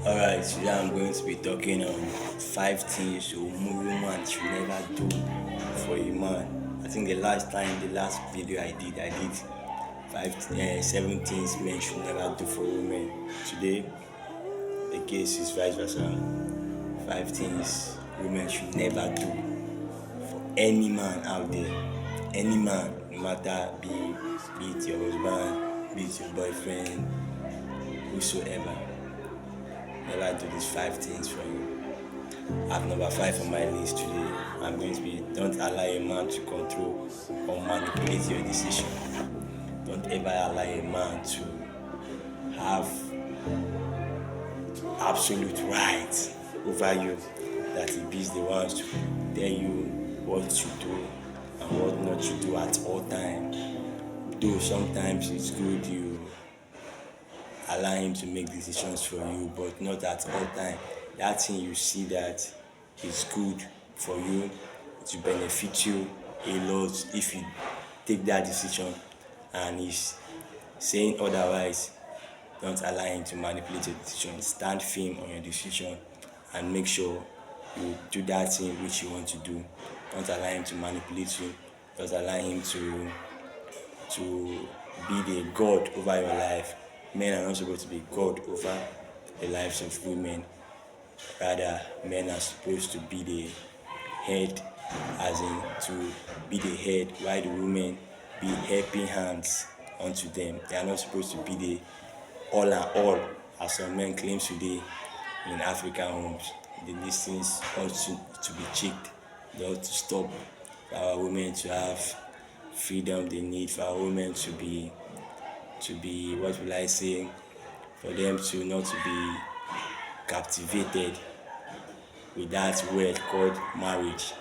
Alright, today I'm going to be talking on 5 things a woman should never do for a man. I think the last video I did 7 things men should never do for women. Today, the case is vice versa. 5 things women should never do for any man out there. Any man, no matter be it your husband, be it your boyfriend, whosoever. Never do these 5 things for you. At number 5 on my list today, I'm going to be don't allow a man to control or manipulate your decision. Don't ever allow a man to have absolute right over you, that he be the ones to tell you what to do and what not to do at all times. Though sometimes it's good you allow him to make decisions for you, but not at all time. That thing you see that is good for you, to benefit you a lot if you take that decision, and he's saying otherwise. Don't allow him to manipulate your decision. Stand firm on your decision and make sure you do that thing which you want to do. Don't allow him to manipulate you. Don't allow him to be the God over your life. Men are not supposed to be God over the lives of women. Rather, men are supposed to be the head, as in to be the head, while the women be helping hands unto them. They are not supposed to be the all and all, as some men claim today in African homes. These things ought to be checked. They ought to stop for our women to have freedom they need, for our women to be what will I say, for them to not to be captivated with that word called marriage.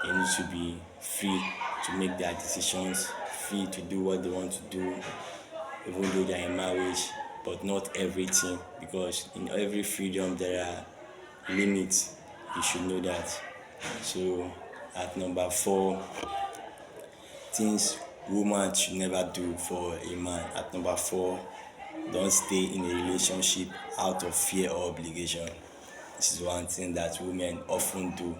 They need to be free to make their decisions, free to do what they want to do, even though they are in marriage, but not everything, because in every freedom there are limits. You should know that. So at number 4, things woman should never do for a man. At number 4, don't stay in a relationship out of fear or obligation. This is one thing that women often do.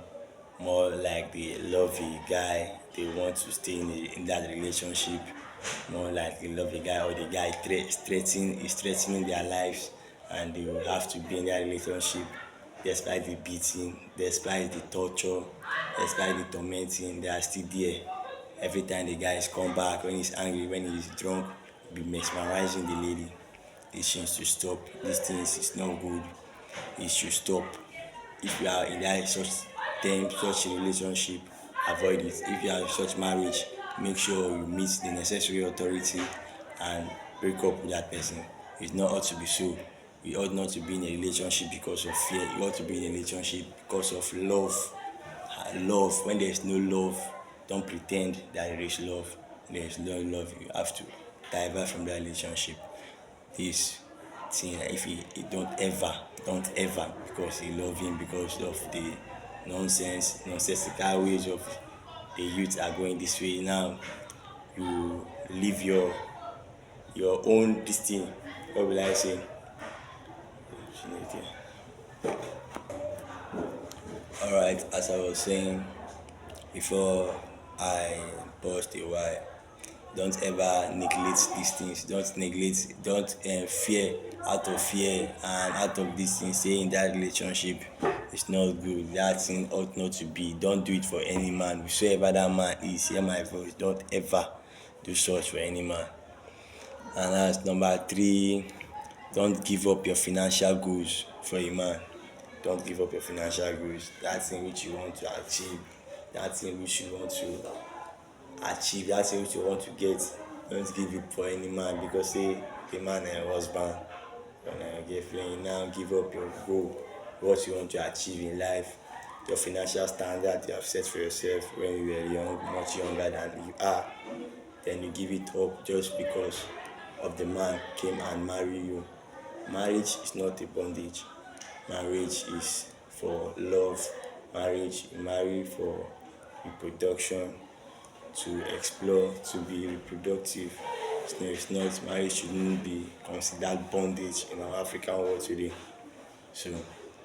More like they love a guy, they want to stay in that relationship. More like they love a guy, or the guy is threatening their lives, and they will have to be in that relationship despite the beating, despite the torture, despite the tormenting. They are still there. Every time the guys come back, when he's angry, when he's drunk, be mesmerizing the lady. This needs to stop. These things is not good. It should stop. If you are in that such a relationship, avoid it. If you are in such marriage, make sure you meet the necessary authority and break up with that person. It's not ought to be so. We ought not to be in a relationship because of fear. You ought to be in a relationship because of love. Love. When there is no love, don't pretend that there is love. There is no love. You have to divert from that relationship. This thing, if he don't ever, because you love him, because of the nonsensical ways of the youth are going this way now, you leave your own this thing. What will I say? Alright, as I was saying before I paused a while, don't ever neglect these things. Don't fear, out of fear and out of these things, stay in that relationship. It's not good. That thing ought not to be. Don't do it for any man. Whosoever that man is, hear my voice. Don't ever do such for any man. And as number 3, don't give up your financial goals for a man. Don't give up your financial goals. That thing which you want to achieve, that thing which you want to achieve, that thing which you want to get. Don't give it for any man, because say the man and your husband, when you get feeling, you now give up your goal, what you want to achieve in life, your financial standard you have set for yourself when you were young, much younger than you are. Then you give it up just because of the man came and marry you. Marriage is not a bondage. Marriage is for love. Marriage, you marry for reproduction, to explore, to be reproductive. It's not, marriage shouldn't be considered bondage in our African world today. So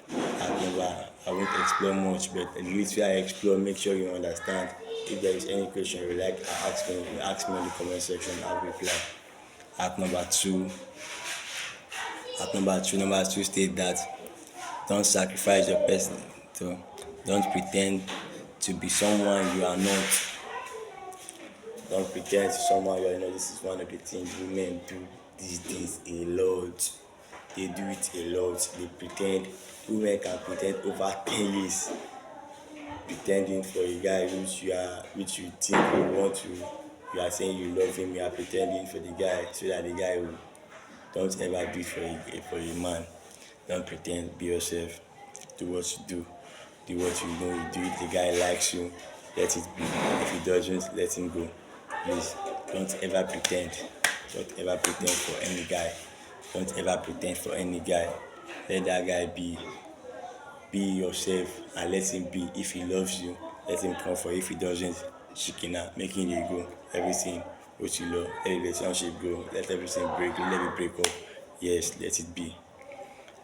I won't explore much, but at least I explore, make sure you understand. If there is any question you like, ask me in the comment section. I'll reply. At number two state that don't sacrifice your person. To don't pretend to be someone you are not. Don't pretend to someone you are not. This is one of the things women do these days a lot. They do it a lot. They pretend. Women can pretend over 10 years pretending for a guy which you think you want to. You are saying you love him. You are pretending for the guy so that the guy will. Don't ever do it for a man. Don't pretend. Be yourself. Do what you do. Do what you know you do. If the guy likes you, let it be. If he doesn't, let him go. Please, don't ever pretend. Don't ever pretend for any guy. Don't ever pretend for any guy. Let that guy be. Be yourself and let him be. If he loves you, let him come for you. If he doesn't, shikina, making it go. Everything what you love, let the relationship go. Let everything break. Let it break up. Yes, let it be.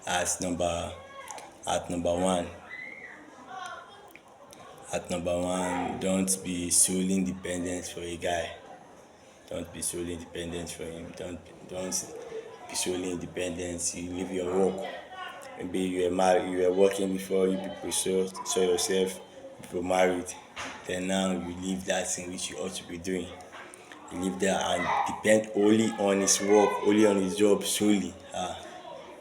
As number at number one, don't be solely independent for a guy. Don't be solely independent for him. Don't be solely independent. You leave your work. Maybe you were married, you were working before you people saw yourself, people married. Then now you leave that thing which you ought to be doing. You live there and depend only on his work, only on his job solely.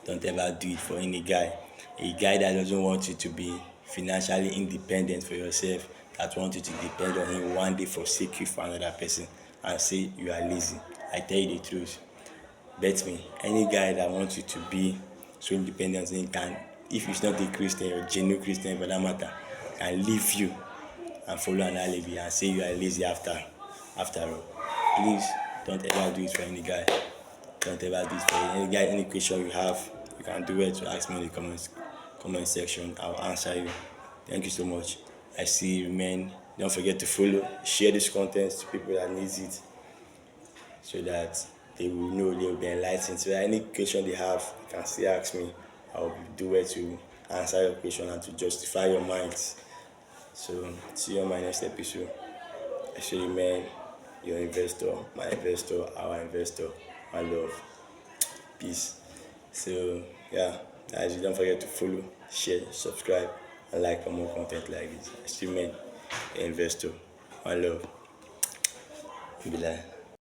Don't ever do it for any guy. A guy that doesn't want you to be financially independent for yourself, that wants you to depend on him one day forsake you for another person and say you are lazy. I tell you the truth. Bet me, any guy that wants you to be so independent he can, if he's not a Christian or genuine Christian for that matter, can leave you and follow an alibi and say you are lazy after all. Please don't ever do it for any guy. Don't ever do it for any guy. Any question you have, you can do it to ask me in the comment section. I'll answer you. Thank you so much. I see you, man. Don't forget to follow, share this content to people that needs it, so that they will know, they will be enlightened. So any question they have, you can still ask me. I'll do it to answer your question and to justify your minds. So see you on my next episode. I show you, man, your investor, my investor, our investor, my love. Peace. So yeah, guys, don't forget to follow, share, subscribe, and like for more content like this. I see you, man, investor, my love. Be like.